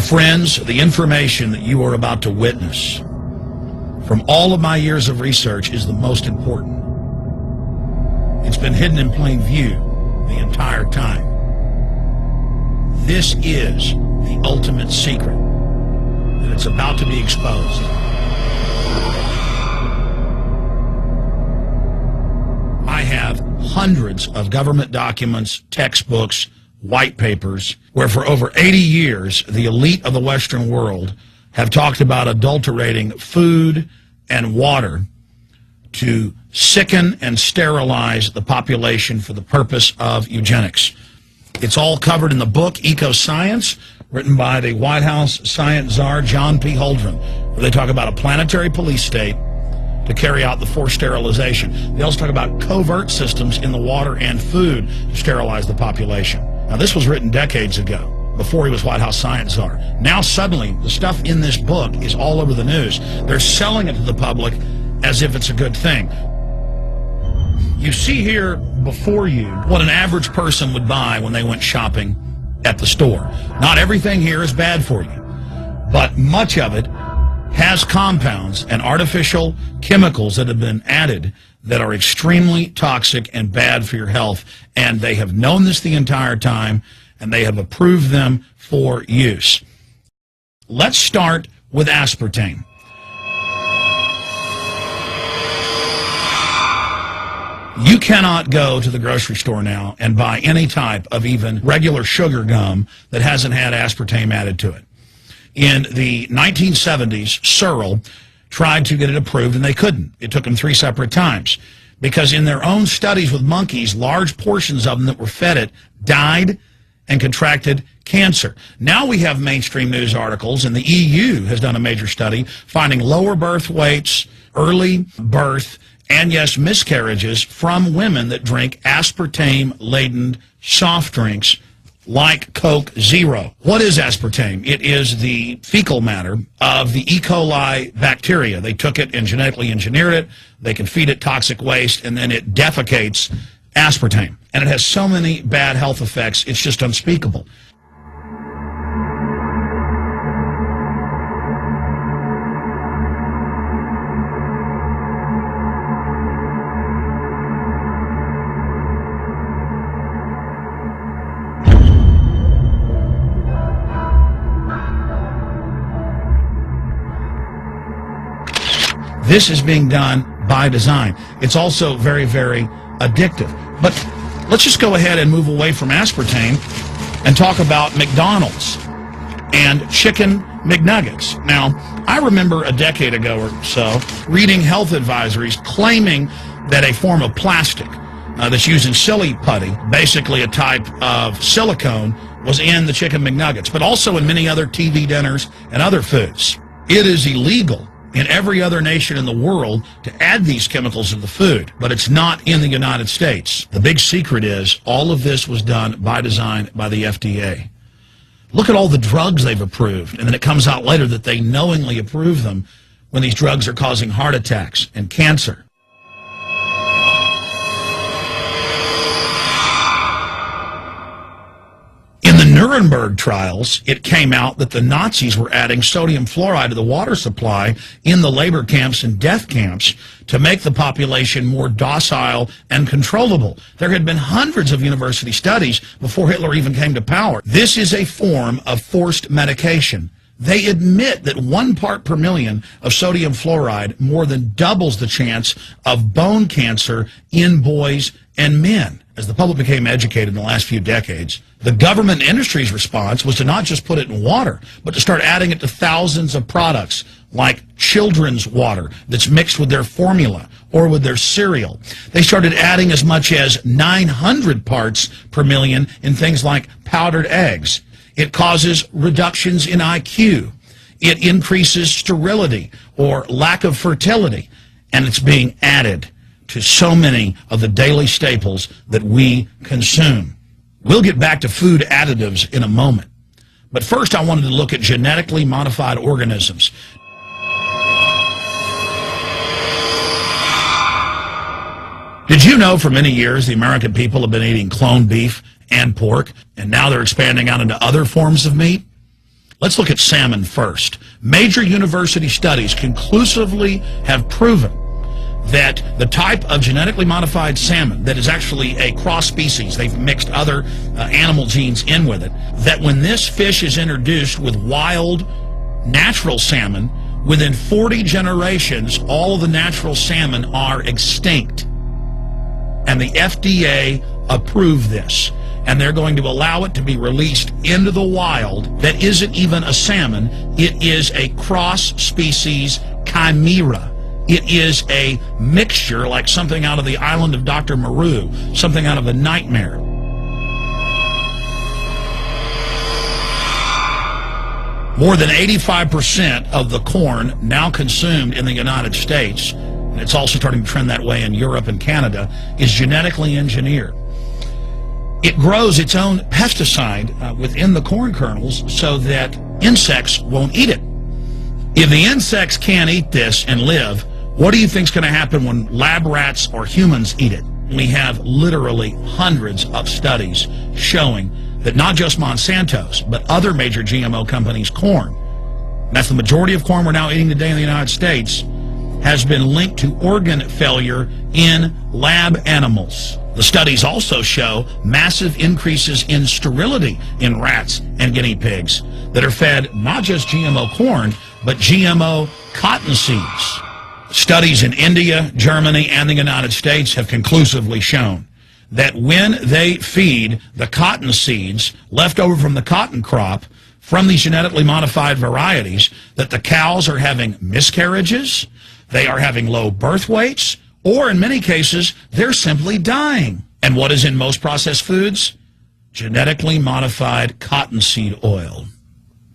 My friends, the information that you are about to witness from all of my years of research is the most important. It's been hidden in plain view the entire time. This is the ultimate secret, and it's about to be exposed. I have hundreds of government documents, textbooks, white papers, where for over 80 years, the elite of the Western world have talked about adulterating food and water to sicken and sterilize the population for the purpose of eugenics. It's all covered in the book Eco-Science, written by the White House science czar John P. Holdren, where they talk about a planetary police state to carry out the forced sterilization. They also talk about covert systems in the water and food to sterilize the population. Now, this was written decades ago, before he was White House science czar. Now, suddenly, the stuff in this book is all over the news. They're selling it to the public as if it's a good thing. You see here before you what an average person would buy when they went shopping at the store. Not everything here is bad for you, but much of it has compounds and artificial chemicals that have been added that are extremely toxic and bad for your health, and they have known this the entire time, and they have approved them for use. Let's start with aspartame. You cannot go to the grocery store now and buy any type of even regular sugar gum that hasn't had aspartame added to it. In the 1970s, Searle tried to get it approved, and they couldn't. It took them 3 separate times because in their own studies with monkeys, large portions of them that were fed it died and contracted cancer. Now we have mainstream news articles, and the EU has done a major study finding lower birth weights, early birth, and yes, miscarriages from women that drink aspartame-laden soft drinks like Coke Zero. What is aspartame? It is the fecal matter of the E. coli bacteria. They took it and genetically engineered it. They can feed it toxic waste, and then it defecates aspartame. And it has so many bad health effects, it's just unspeakable. This is being done by design. It's also very, very addictive. But let's just go ahead and move away from aspartame and talk about McDonald's and chicken McNuggets. Now, I remember a decade ago or so reading health advisories claiming that a form of plastic that's used in silly putty, basically a type of silicone, was in the chicken McNuggets, but also in many other TV dinners and other foods. It is illegal in every other nation in the world to add these chemicals to the food, but it's not in the United States. The big secret is all of this was done by design by the FDA. Look at all the drugs they've approved, and then it comes out later that they knowingly approve them when these drugs are causing heart attacks and cancer. In the Nuremberg trials, it came out that the Nazis were adding sodium fluoride to the water supply in the labor camps and death camps to make the population more docile and controllable. There had been hundreds of university studies before Hitler even came to power. This is a form of forced medication. They admit that 1 part per million of sodium fluoride more than doubles the chance of bone cancer in boys and men. As the public became educated in the last few decades, the government and industry's response was to not just put it in water, but to start adding it to thousands of products like children's water that's mixed with their formula or with their cereal. They started adding as much as 900 parts per million in things like powdered eggs. It causes reductions in IQ. It increases sterility or lack of fertility, and it's being added to so many of the daily staples that we consume. We'll get back to food additives in a moment. But first, I wanted to look at genetically modified organisms. Did you know for many years the American people have been eating cloned beef and pork, and now they're expanding out into other forms of meat? Let's look at salmon first. Major university studies conclusively have proven that the type of genetically modified salmon that is actually a cross species, they've mixed other animal genes in with it, that when this fish is introduced with wild natural salmon, within 40 generations, all of the natural salmon are extinct. And the FDA approved this. And they're going to allow it to be released into the wild. That isn't even a salmon. It is a cross-species chimera. It is a mixture like something out of the island of Dr. Moreau, something out of a nightmare. More than 85% of the corn now consumed in the United States, and it's also starting to trend that way in Europe and Canada, is genetically engineered. It grows its own pesticide within the corn kernels so that insects won't eat it. If the insects can't eat this and live, what do you think is going to happen when lab rats or humans eat it? We have literally hundreds of studies showing that not just Monsanto's, but other major GMO companies' corn, that's the majority of corn we're now eating today in the United States, has been linked to organ failure in lab animals. The studies also show massive increases in sterility in rats and guinea pigs that are fed not just GMO corn, but GMO cottonseeds. Studies in India, Germany, and the United States have conclusively shown that when they feed the cotton seeds left over from the cotton crop from these genetically modified varieties, that the cows are having miscarriages, they are having low birth weights, or in many cases, they're simply dying. And what is in most processed foods? Genetically modified cottonseed oil.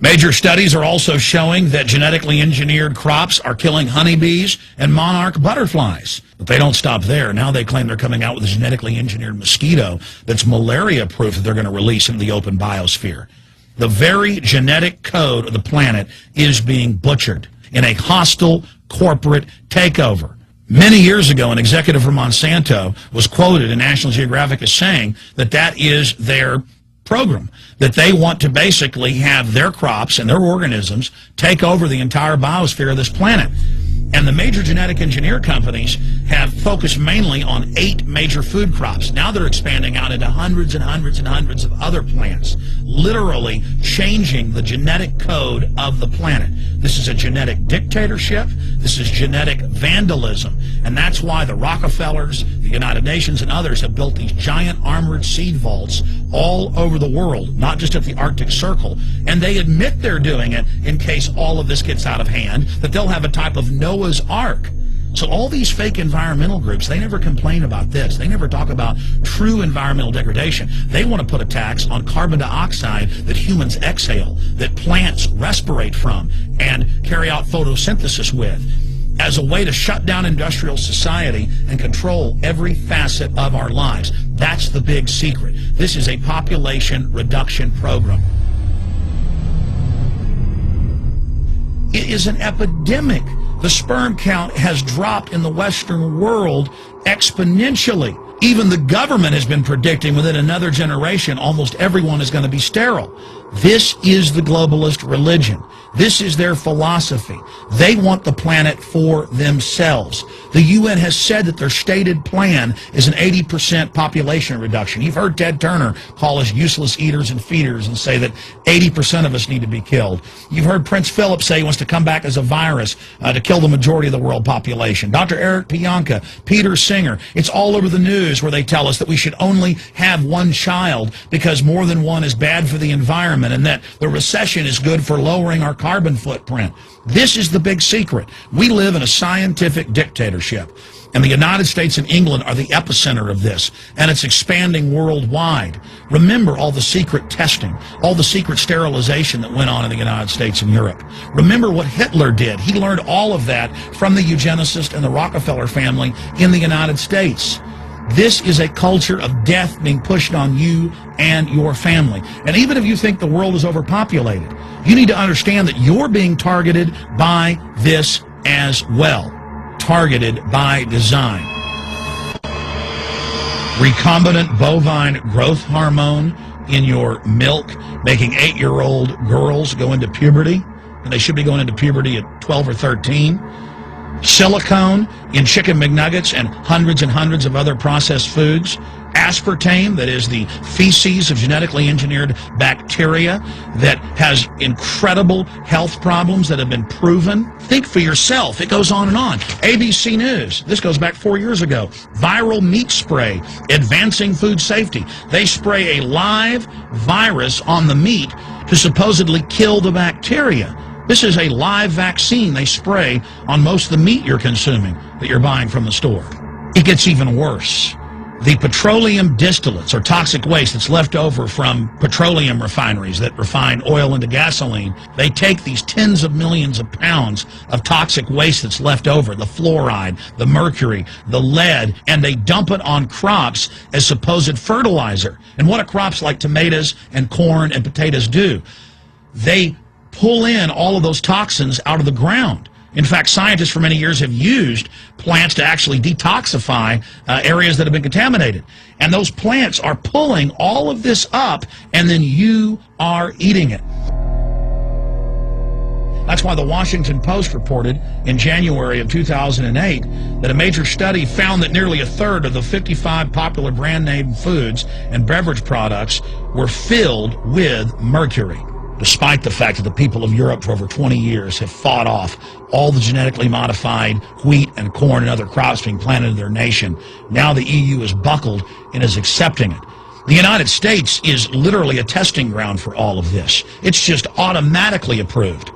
Major studies are also showing that genetically engineered crops are killing honeybees and monarch butterflies. But they don't stop there. Now they claim they're coming out with a genetically engineered mosquito that's malaria-proof that they're going to release into the open biosphere. The very genetic code of the planet is being butchered in a hostile corporate takeover. Many years ago, an executive from Monsanto was quoted in National Geographic as saying that that is their program, that they want to basically have their crops and their organisms take over the entire biosphere of this planet. And the major genetic engineer companies have focused mainly on 8 major food crops. Now they're expanding out into hundreds and hundreds and hundreds of other plants, literally changing the genetic code of the planet. This is a genetic dictatorship. This is genetic vandalism. And that's why the Rockefellers, the United Nations, and others have built these giant armored seed vaults all over the world, not just at the Arctic Circle. And they admit they're doing it in case all of this gets out of hand, that they'll have a type of Noah's Ark. So all these fake environmental groups, they never complain about this. They never talk about true environmental degradation. They want to put a tax on carbon dioxide that humans exhale, that plants respirate from and carry out photosynthesis with, as a way to shut down industrial society and control every facet of our lives. That's the big secret. This is a population reduction program. It is an epidemic. The sperm count has dropped in the Western world exponentially. Even the government has been predicting within another generation almost everyone is going to be sterile. This is the globalist religion. This is their philosophy. They want the planet for themselves. The UN has said that their stated plan is an 80% population reduction. You've heard Ted Turner call us useless eaters and feeders and say that 80% of us need to be killed. You've heard Prince Philip say he wants to come back as a virus to kill the majority of the world population. Dr. Eric Pianka, Peter Singer, it's all over the news where they tell us that we should only have one child because more than one is bad for the environment and that the recession is good for lowering our carbon footprint. This is the big secret. We live in a scientific dictatorship, and the United States and England are the epicenter of this, and it's expanding worldwide. Remember all the secret testing, all the secret sterilization that went on in the United States and Europe. Remember what Hitler did. He learned all of that from the eugenicist and the Rockefeller family in the United States. This is a culture of death being pushed on you and your family. And even if you think the world is overpopulated, you need to understand that you're being targeted by this as well. Targeted by design. Recombinant bovine growth hormone, in your milk, making 8-year-old girls go into puberty, and they should be going into puberty at 12 or 13. Silicone in chicken McNuggets and hundreds of other processed foods. Aspartame, that is the feces of genetically engineered bacteria that has incredible health problems that have been proven. Think for yourself. It goes on and on. ABC News, this goes back 4 years ago. Viral meat spray, advancing food safety. They spray a live virus on the meat to supposedly kill the bacteria. This is a live vaccine they spray on most of the meat you're consuming that you're buying from the store. It gets even worse. The petroleum distillates, or toxic waste that's left over from petroleum refineries that refine oil into gasoline, they take these tens of millions of pounds of toxic waste that's left over, the fluoride, the mercury, the lead, and they dump it on crops as supposed fertilizer. And what do crops like tomatoes and corn and potatoes do? They pull in all of those toxins out of the ground. In fact, scientists for many years have used plants to actually detoxify areas that have been contaminated. And those plants are pulling all of this up, and then you are eating it. That's why the Washington Post reported in January of 2008 that a major study found that nearly a third of the 55 popular brand name foods and beverage products were filled with mercury. Despite the fact that the people of Europe for over 20 years have fought off all the genetically modified wheat and corn and other crops being planted in their nation, now the EU is buckled and is accepting it. The United States is literally a testing ground for all of this. It's just automatically approved.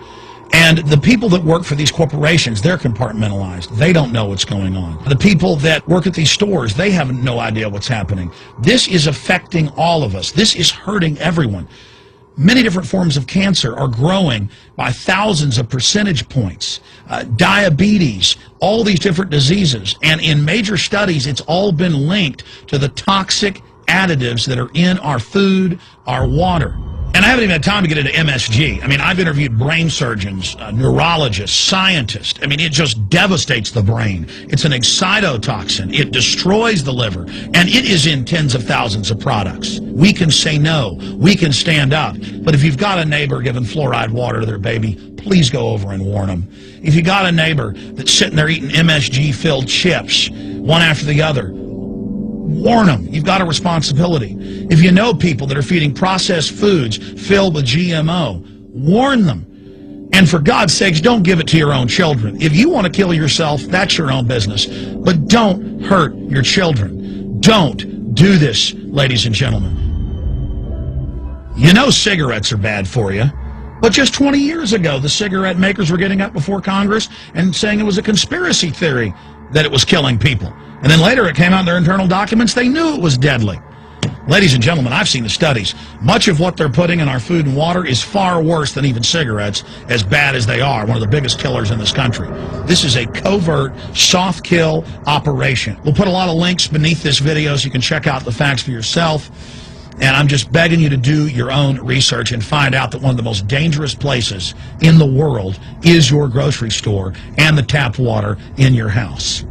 And the people that work for these corporations, they're compartmentalized. They don't know what's going on. The people that work at these stores, they have no idea what's happening. This is affecting all of us. This is hurting everyone. Many different forms of cancer are growing by thousands of percentage points. Diabetes, all these different diseases. And in major studies, it's all been linked to the toxic additives that are in our food, our water. And I haven't even had time to get into MSG. I mean, I've interviewed brain surgeons, neurologists, scientists. I mean, it just devastates the brain. It's an excitotoxin. It destroys the liver. And it is in tens of thousands of products. We can say no. We can stand up. But if you've got a neighbor giving fluoride water to their baby, please go over and warn them. If you got a neighbor that's sitting there eating MSG-filled chips, one after the other, warn them. You've got a responsibility. If you know people that are feeding processed foods filled with GMO, warn them. And for God's sakes, don't give it to your own children. If you want to kill yourself, that's your own business. But don't hurt your children. Don't do this, ladies and gentlemen. You know cigarettes are bad for you. But just 20 years ago, the cigarette makers were getting up before Congress and saying it was a conspiracy theory that it was killing people. And then later it came out in their internal documents, they knew it was deadly. Ladies and gentlemen, I've seen the studies. Much of what they're putting in our food and water is far worse than even cigarettes, as bad as they are, one of the biggest killers in this country. This is a covert, soft kill operation. We'll put a lot of links beneath this video so you can check out the facts for yourself. And I'm just begging you to do your own research and find out that one of the most dangerous places in the world is your grocery store and the tap water in your house.